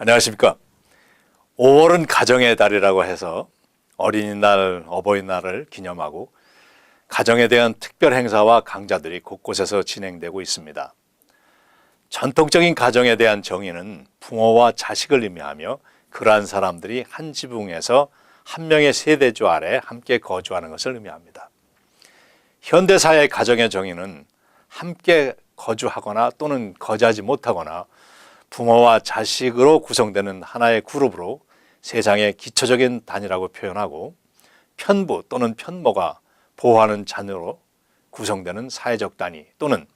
안녕하십니까. 5월은 가정의 달이라고 해서 어린이날, 어버이날을 기념하고 가정에 대한 특별 행사와 강좌들이 곳곳에서 진행되고 있습니다. 전통적인 가정에 대한 정의는 부모와 자식을 의미하며 그러한 사람들이 한 지붕에서 한 명의 세대주 아래 함께 거주하는 것을 의미합니다. 현대사회의 가정의 정의는 함께 거주하거나 또는 거주하지 못하거나 부모와 자식으로 구성되는 하나의 그룹으로 세상의 기초적인 단위라고 표현하고 편부 또는 편모가 보호하는 자녀로 구성되는 사회적 단위 또는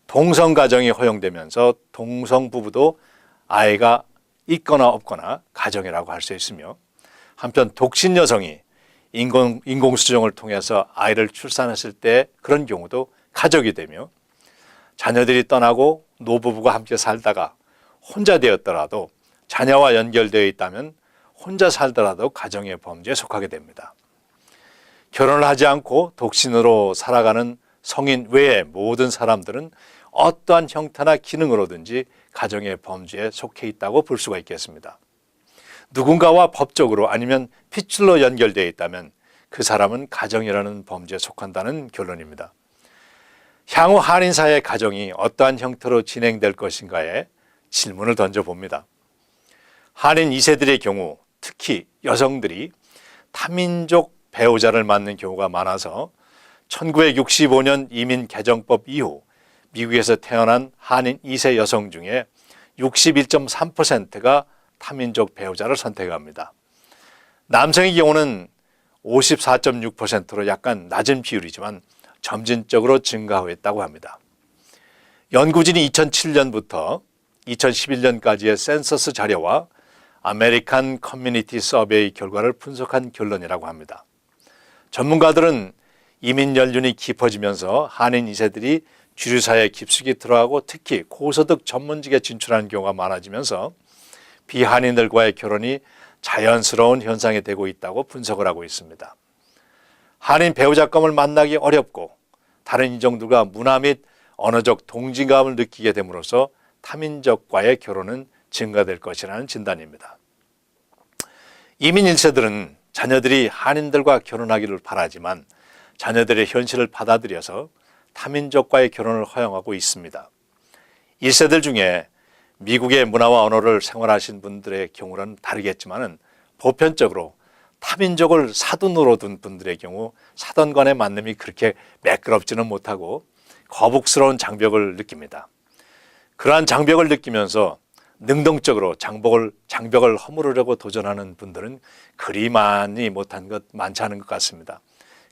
동성가정이 허용되면서 동성부부도 아이가 있거나 없거나 가정이라고 할 수 있으며 한편 독신 여성이 인공수정을 통해서 아이를 출산했을 때 그런 경우도 가족이 되며 자녀들이 떠나고 노부부가 함께 살다가 혼자 되었더라도 자녀와 연결되어 있다면 혼자 살더라도 가정의 범죄에 속하게 됩니다. 결혼을 하지 않고 독신으로 살아가는 성인 외의 모든 사람들은 어떠한 형태나 기능으로든지 가정의 범죄에 속해 있다고 볼 수가 있겠습니다. 누군가와 법적으로 아니면 핏줄로 연결되어 있다면 그 사람은 가정이라는 범죄에 속한다는 결론입니다. 향후 한인사회의 가정이 어떠한 형태로 진행될 것인가에 질문을 던져봅니다. 한인 2세들의 경우 특히 여성들이 타민족 배우자를 맞는 경우가 많아서 1965년 이민 개정법 이후 미국에서 태어난 한인 2세 여성 중에 61.3%가 타민족 배우자를 선택합니다. 남성의 경우는 54.6%로 약간 낮은 비율이지만 점진적으로 증가했다고 합니다. 연구진이 2007년부터 2011년까지의 센서스 자료와 아메리칸 커뮤니티 서베이 결과를 분석한 결론이라고 합니다. 전문가들은 이민 연륜이 깊어지면서 한인 2세들이 주류사회에 깊숙이 들어가고 특히 고소득 전문직에 진출하는 경우가 많아지면서 비한인들과의 결혼이 자연스러운 현상이 되고 있다고 분석을 하고 있습니다. 한인 배우자감을 만나기 어렵고 다른 인종들과 문화 및 언어적 동질감을 느끼게 됨으로써 타민족과의 결혼은 증가될 것이라는 진단입니다. 이민 1세들은 자녀들이 한인들과 결혼하기를 바라지만 자녀들의 현실을 받아들여서 타민족과의 결혼을 허용하고 있습니다. 1세들 중에 미국의 문화와 언어를 생활하신 분들의 경우는 다르겠지만 보편적으로 타민족을 사돈으로 둔 분들의 경우 사돈 간의 만남이 그렇게 매끄럽지는 못하고 거북스러운 장벽을 느낍니다. 그러한 장벽을 느끼면서 능동적으로 장벽을 허무르려고 도전하는 분들은 그리 많지 않은 것 같습니다.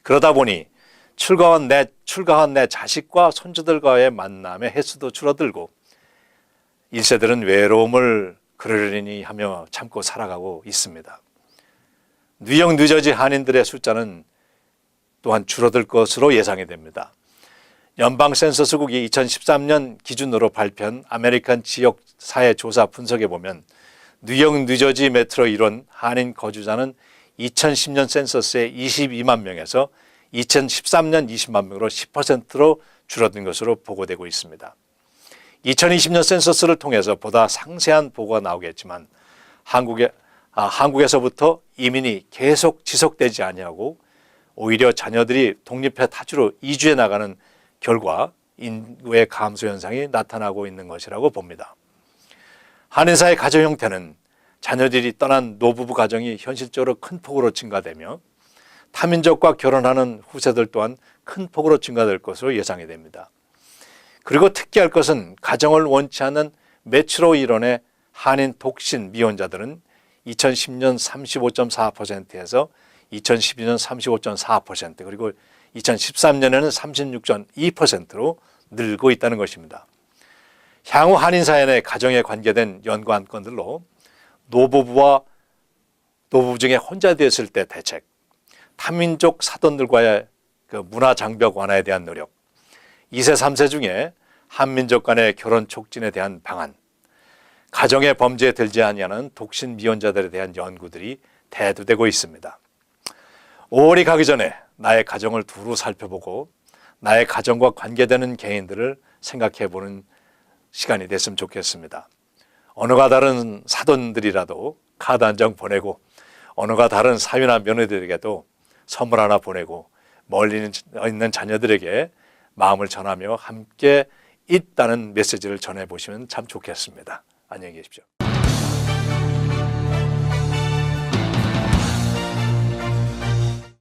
그러다 보니 출가한 내 자식과 손주들과의 만남의 횟수도 줄어들고 1세들은 외로움을 그러려니 하며 참고 살아가고 있습니다. 뉴욕, 뉴저지 한인들의 숫자는 또한 줄어들 것으로 예상이 됩니다. 연방 센서스국이 2013년 기준으로 발표한 아메리칸 지역 사회 조사 분석에 보면 뉴욕, 뉴저지 메트로 이론 한인 거주자는 2010년 센서스의 22만 명에서 2013년 20만 명으로 10%로 줄어든 것으로 보고되고 있습니다. 2020년 센서스를 통해서 보다 상세한 보고가 나오겠지만 한국에서부터 이민이 계속 지속되지 아니하고 오히려 자녀들이 독립해 타주로 이주해 나가는 결과 인구의 감소 현상이 나타나고 있는 것이라고 봅니다. 한인사회 가정 형태는 자녀들이 떠난 노부부 가정이 현실적으로 큰 폭으로 증가되며 타민족과 결혼하는 후세들 또한 큰 폭으로 증가될 것으로 예상이 됩니다. 그리고 특기할 것은 가정을 원치 않는 메트로 이론의 한인 독신 미혼자들은 2010년 35.4%에서 2012년 35.4% 그리고 2013년에는 36.2%로 늘고 있다는 것입니다. 향후 한인사회 내 가정에 관계된 연관 건들로 노부부 중에 혼자 되었을 때 대책, 타민족 사돈들과의 문화 장벽 완화에 대한 노력, 2세, 3세 중에 한민족 간의 결혼 촉진에 대한 방안, 가정의 범죄에 들지 아니하는 독신 미혼자들에 대한 연구들이 대두되고 있습니다. 5월이 가기 전에 나의 가정을 두루 살펴보고 나의 가정과 관계되는 개인들을 생각해보는 시간이 됐으면 좋겠습니다. 언어가 다른 사돈들이라도 카드 한 장 보내고 언어가 다른 사위나 며느리들에게도 선물 하나 보내고 멀리 있는 자녀들에게 마음을 전하며 함께 있다는 메시지를 전해보시면 참 좋겠습니다. 안녕히 계십시오.